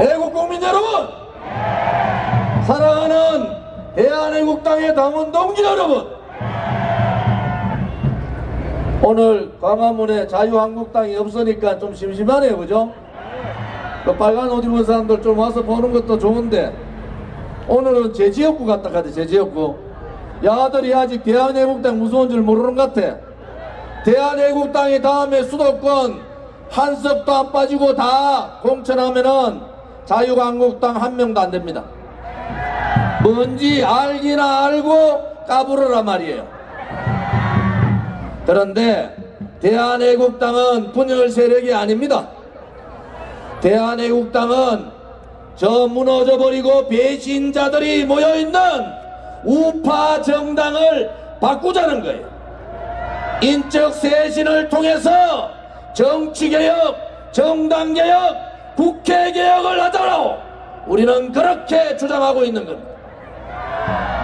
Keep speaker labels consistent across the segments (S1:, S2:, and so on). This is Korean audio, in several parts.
S1: 애국 국민 여러분, 사랑하는 대한애국당의 당원 동지 여러분, 오늘 광화문에 자유한국당이 없으니까 좀 심심하네요, 그죠? 그 빨간 옷 입은 사람들 좀 와서 보는 것도 좋은데, 오늘은 제 지역구 같다 카대. 제 지역구 야들이 아직 대한애국당 무서운 줄 모르는 것 같아. 대한애국당이 다음에 수도권 한 섭도 안 빠지고 다 공천하면은 자유한국당 한 명도 안 됩니다. 뭔지 알기나 알고 까부르란 말이에요. 그런데 대한애국당은 분열 세력이 아닙니다. 대한애국당은 저 무너져버리고 배신자들이 모여있는 우파 정당을 바꾸자는 거예요. 인적 쇄신을 통해서 정치개혁, 정당개혁, 국회개혁을 하자고 우리는 그렇게 주장하고 있는 겁니다.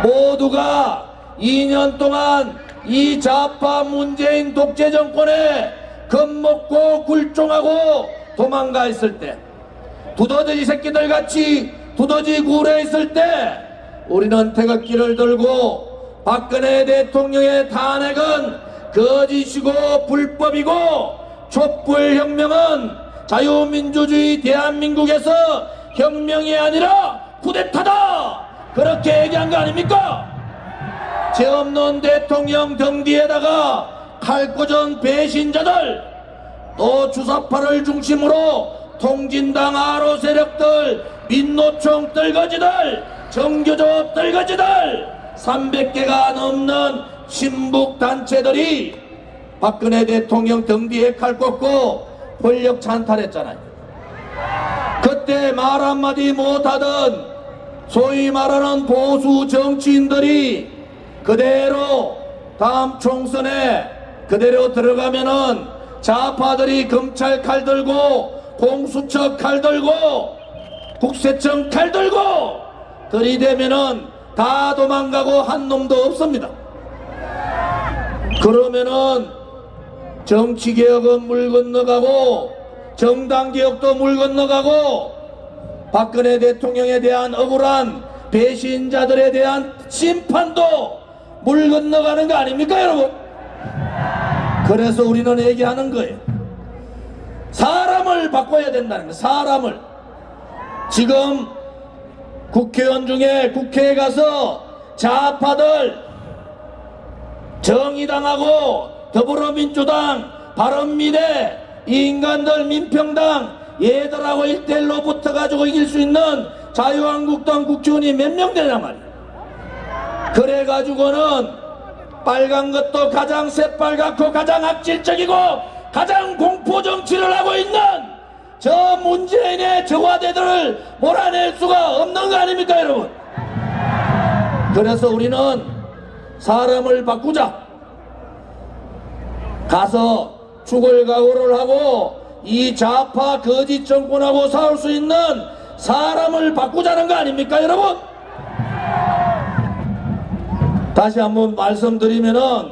S1: 모두가 2년 동안 이 좌파 문재인 독재 정권에 겁먹고 굴종하고 도망가 있을 때, 두더지 새끼들 같이 두더지 굴에 있을 때 우리는 태극기를 들고 박근혜 대통령의 탄핵은 거짓이고 불법이고 촛불혁명은 자유민주주의 대한민국에서 혁명이 아니라 쿠데타다, 그렇게 얘기한 거 아닙니까? 죄 없는 대통령 등 뒤에다가 칼꽂은 배신자들, 또 주사파를 중심으로 통진당 아로 세력들, 민노총 뜰거지들, 정교조 뜰거지들 300개가 넘는 친북단체들이 박근혜 대통령 등 뒤에 칼 꽂고 권력 찬탈했잖아요. 그때 말 한마디 못하던 소위 말하는 보수 정치인들이 그대로 다음 총선에 그대로 들어가면은 좌파들이 검찰 칼 들고 공수처 칼 들고 국세청 칼 들고 들이대면은 다 도망가고 한 놈도 없습니다. 그러면은 정치개혁은 물 건너가고 정당개혁도 물 건너가고 박근혜 대통령에 대한 억울한 배신자들에 대한 심판도 물 건너가는 거 아닙니까, 여러분? 그래서 우리는 얘기하는 거예요. 사람을 바꿔야 된다는 거예요. 사람을. 지금 국회의원 중에 국회에 가서 좌파들, 정의당하고 더불어민주당, 바른미래, 이 인간들 민평당 얘들하고 1대1로 붙어가지고 이길 수 있는 자유한국당 국회의원이 몇 명 되냐 말이야. 그래가지고는 빨간 것도 가장 새빨갛고 가장 악질적이고 가장 공포정치를 하고 있는 저 문재인의 저과대들을 몰아낼 수가 없는 거 아닙니까, 여러분? 그래서 우리는 사람을 바꾸자. 가서 죽을 각오를 하고 이 좌파 거짓 정권하고 싸울 수 있는 사람을 바꾸자는 거 아닙니까, 여러분? 다시 한번 말씀드리면은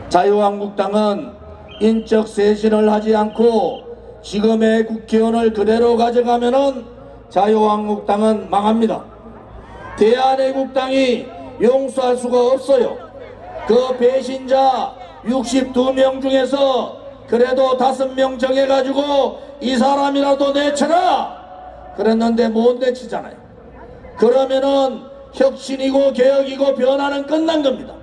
S1: 자유한국당은 인적 쇄신을 하지 않고 지금의 국회의원을 그대로 가져가면은 자유한국당은 망합니다. 대한애국당이 용서할 수가 없어요. 그 배신자 62명 중에서 그래도 5명 정해가지고 이 사람이라도 내쳐라 그랬는데 못 내치잖아요. 그러면은 혁신이고 개혁이고 변화는 끝난 겁니다.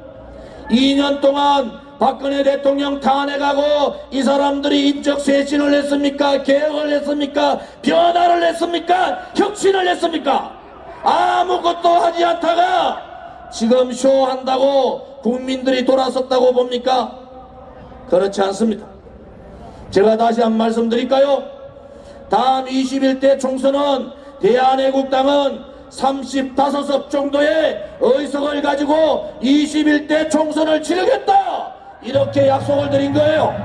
S1: 2년 동안 박근혜 대통령 탄핵하고 이 사람들이 인적 쇄신을 했습니까? 개혁을 했습니까? 변화를 했습니까? 혁신을 했습니까? 아무것도 하지 않다가 지금 쇼한다고 국민들이 돌아섰다고 봅니까? 그렇지 않습니다. 제가 다시 한 번 말씀드릴까요? 다음 21대 총선은 대한애국당은 35석 정도의 의석을 가지고 21대 총선을 치르겠다, 이렇게 약속을 드린 거예요.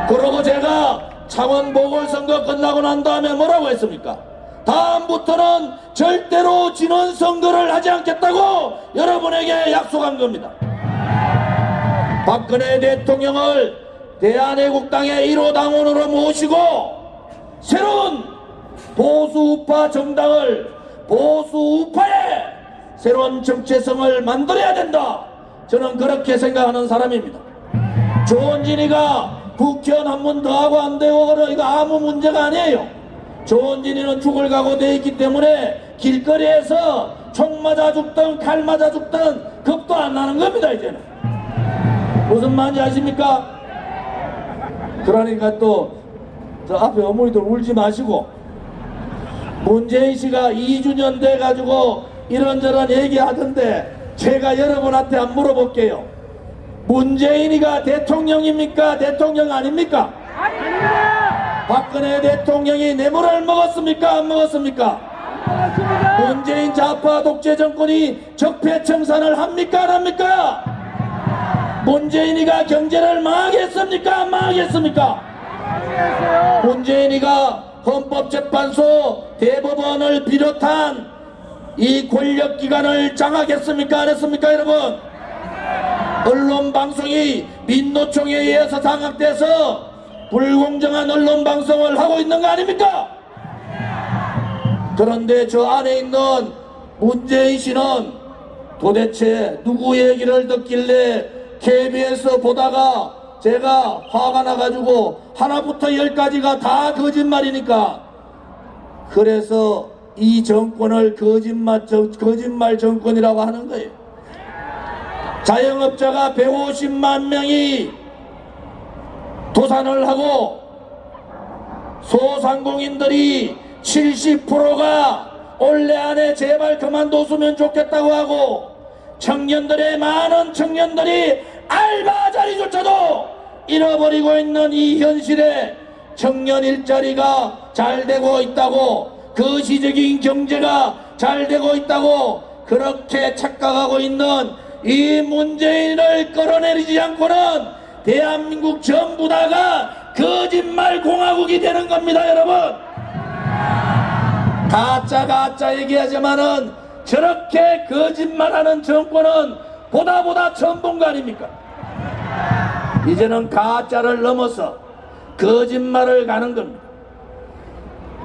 S1: 그러고 제가 창원 보궐선거 끝나고 난 다음에 뭐라고 했습니까? 다음부터는 절대로 진원 선거를 하지 않겠다고 여러분에게 약속한 겁니다. 박근혜 대통령을 대한애국당의 1호 당원으로 모시고 새로운 보수우파 정당을 보수우파의 새로운 정체성을 만들어야 된다. 저는 그렇게 생각하는 사람입니다. 조원진이가 국회의원 한 번 더 하고 안 되고 이거 아무 문제가 아니에요. 조원진이는 죽을 각오 돼 있기 때문에 길거리에서 총 맞아 죽든 칼 맞아 죽든 겁도 안 나는 겁니다. 이제는 무슨 말인지 아십니까? 그러니까 또 저 앞에 어머니들 울지 마시고, 문재인 씨가 2주년 돼 가지고 이런저런 얘기하던데 제가 여러분한테 안 물어볼게요. 문재인이가 대통령입니까? 대통령 아닙니까?
S2: 아닙니다.
S1: 박근혜 대통령이 뇌물을 먹었습니까? 안 먹었습니까?
S2: 고맙습니다.
S1: 문재인 좌파 독재 정권이 적폐청산을 합니까? 안 합니까? 문재인이가 경제를 망하게 했습니까? 안 망하게 했습니까?
S2: 안녕하세요.
S1: 문재인이가 헌법재판소, 대법원을 비롯한 이 권력기관을 장악했습니까? 안 했습니까? 여러분, 언론방송이 민노총에 의해서 장악돼서 불공정한 언론방송을 하고 있는 거 아닙니까? 그런데 저 안에 있는 문재인 씨는 도대체 누구 얘기를 듣길래 KBS 보다가 제가 화가 나가지고 하나부터 열까지가 다 거짓말이니까, 그래서 이 정권을 거짓말 정권이라고 하는 거예요. 자영업자가 150만 명이 도산을 하고 소상공인들이 70%가 올해 안에 제발 그만뒀으면 좋겠다고 하고, 청년들의 많은 청년들이 알바 자리조차도 잃어버리고 있는 이 현실에 청년 일자리가 잘 되고 있다고, 거시적인 경제가 잘 되고 있다고 그렇게 착각하고 있는 이 문재인을 끌어내리지 않고는 대한민국 전부 다가 거짓말 공화국이 되는 겁니다. 여러분, 가짜 얘기하지만은 저렇게 거짓말하는 정권은 보다 처음 본 거 아닙니까? 이제는 가짜를 넘어서 거짓말을 가는 겁니다.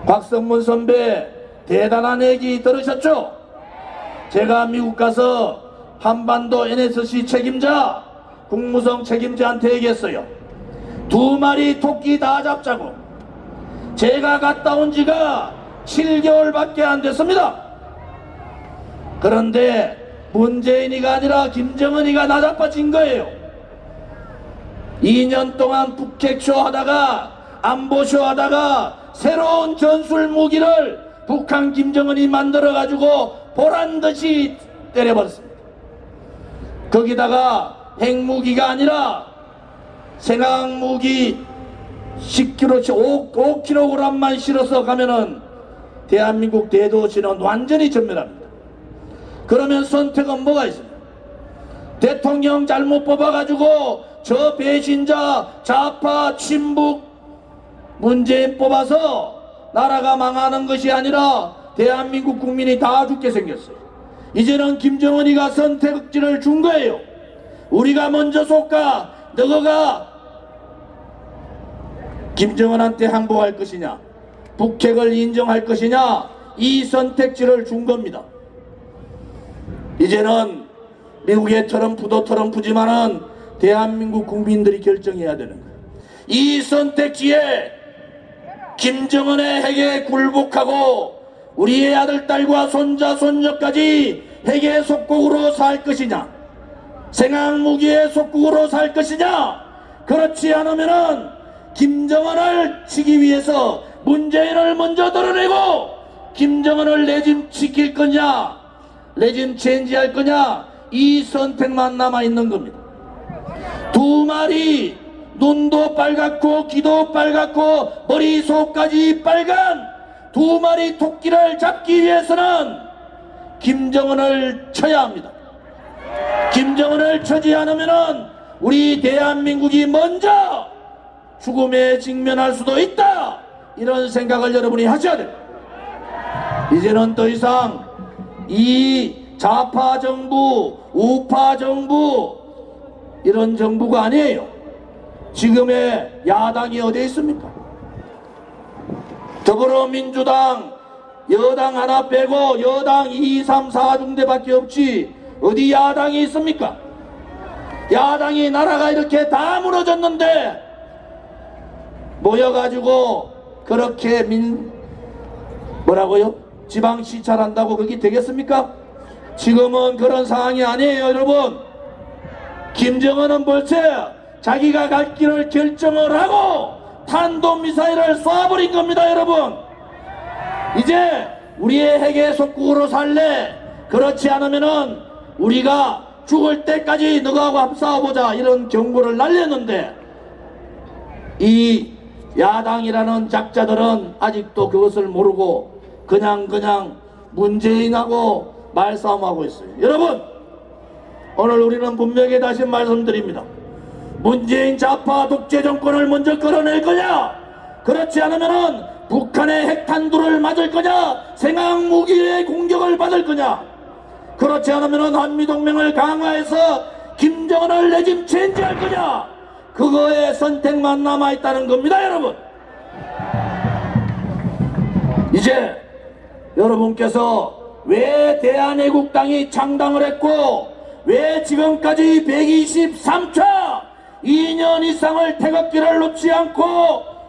S1: 곽성문 선배 대단한 얘기 들으셨죠? 제가 미국 가서 한반도 NSC 책임자, 국무성 책임자한테 얘기했어요. 2마리 토끼 다 잡자고. 제가 갔다 온 지가 7개월밖에 안 됐습니다. 그런데 문재인이가 아니라 김정은이가 나자빠진 거예요. 2년 동안 북핵쇼 하다가 안보쇼 하다가 새로운 전술 무기를 북한 김정은이 만들어 가지고 보란듯이 때려버렸습니다. 거기다가 핵무기가 아니라 생화학무기 10kg, 5kg만 실어서 가면은 대한민국 대도시는 완전히 전멸합니다. 그러면 선택은 뭐가 있습니까? 대통령 잘못 뽑아가지고 저 배신자 좌파 친북 문재인 뽑아서 나라가 망하는 것이 아니라 대한민국 국민이 다 죽게 생겼어요. 이제는 김정은이가 선택지를 준 거예요. 우리가 먼저 쏠까? 너가 김정은한테 항복할 것이냐, 북핵을 인정할 것이냐, 이 선택지를 준 겁니다. 이제는 미국의 트럼프도 트럼프지만은 대한민국 국민들이 결정해야 되는 거예요. 이 선택지에 김정은의 핵에 굴복하고 우리의 아들, 딸과 손자, 손녀까지 핵의 속국으로 살 것이냐, 생화무기의 속국으로 살 것이냐. 그렇지 않으면은 김정은을 치기 위해서 문재인을 먼저 드러내고 김정은을 레짐 지킬 거냐, 레짐 체인지할 거냐, 이 선택만 남아있는 겁니다. 2마리 눈도 빨갛고 귀도 빨갛고 머리속까지 빨간 2마리 토끼를 잡기 위해서는 김정은을 쳐야 합니다. 김정은을 쳐지 않으면은 우리 대한민국이 먼저 죽음에 직면할 수도 있다. 이런 생각을 여러분이 하셔야 됩니다. 이제는 더 이상 이 좌파 정부, 우파 정부, 이런 정부가 아니에요. 지금의 야당이 어디에 있습니까? 더불어민주당 여당 하나 빼고 여당 2, 3, 4중대밖에 없지 어디 야당이 있습니까? 야당이 나라가 이렇게 다 무너졌는데 모여가지고 그렇게 뭐라고요? 지방 시찰한다고 그게 되겠습니까? 지금은 그런 상황이 아니에요, 여러분. 김정은은 벌써 자기가 갈 길을 결정을 하고 탄도미사일을 쏴버린 겁니다, 여러분. 이제 우리의 핵의 속국으로 살래? 그렇지 않으면은 우리가 죽을 때까지 너하고 한번 싸워보자 이런 경고를 날렸는데 이 야당이라는 작자들은 아직도 그것을 모르고 그냥 문재인하고 말싸움하고 있어요. 여러분, 오늘 우리는 분명히 다시 말씀드립니다. 문재인 좌파 독재 정권을 먼저 끌어낼 거냐? 그렇지 않으면은 북한의 핵탄두를 맞을 거냐? 생학 무기의 공격을 받을 거냐? 그렇지 않으면은 한미동맹을 강화해서 김정은을 레짐 체인지할 거냐? 그거의 선택만 남아있다는 겁니다, 여러분. 이제 여러분께서 왜 대한애국당이 창당을 했고 왜 지금까지 123차 2년 이상을 태극기를 놓지 않고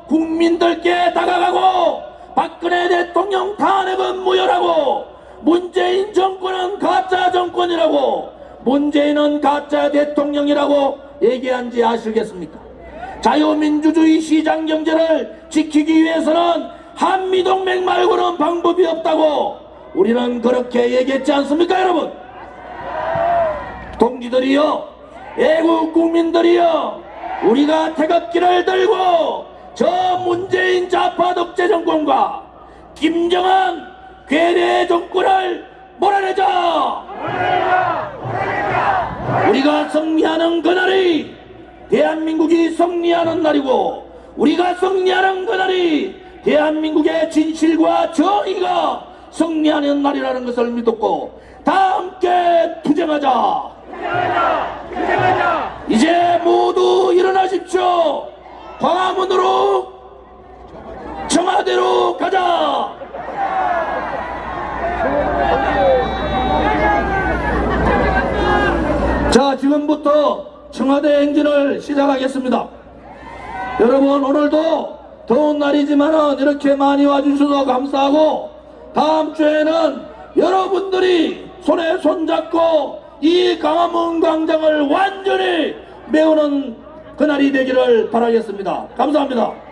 S1: 국민들께 다가가고 박근혜 대통령 탄핵은 무효라고 문재인 정권은 가짜 정권이라고 문재인은 가짜 대통령이라고 얘기한지 아시겠습니까? 자유민주주의 시장경제를 지키기 위해서는 한미동맹 말고는 방법이 없다고 우리는 그렇게 얘기했지 않습니까, 여러분? 동지들이여, 애국 국민들이여, 우리가 태극기를 들고 저 문재인 좌파 독재 정권과 김정은 괴뢰 정권을 몰아내자! 우리가 승리하는 그날이 대한민국이 승리하는 날이고 우리가 승리하는 그날이 대한민국의 진실과 정의가 승리하는 날이라는 것을 믿었고 다 함께 투쟁하자. 이제 모두 일어나십시오. 광화문으로 청와대로 가자. 자, 지금부터 청와대 행진을 시작하겠습니다. 여러분, 오늘도 더운 날이지만은 이렇게 많이 와주셔서 감사하고 다음 주에는 여러분들이 손에 손잡고 이 광화문 광장을 완전히 메우는 그날이 되기를 바라겠습니다. 감사합니다.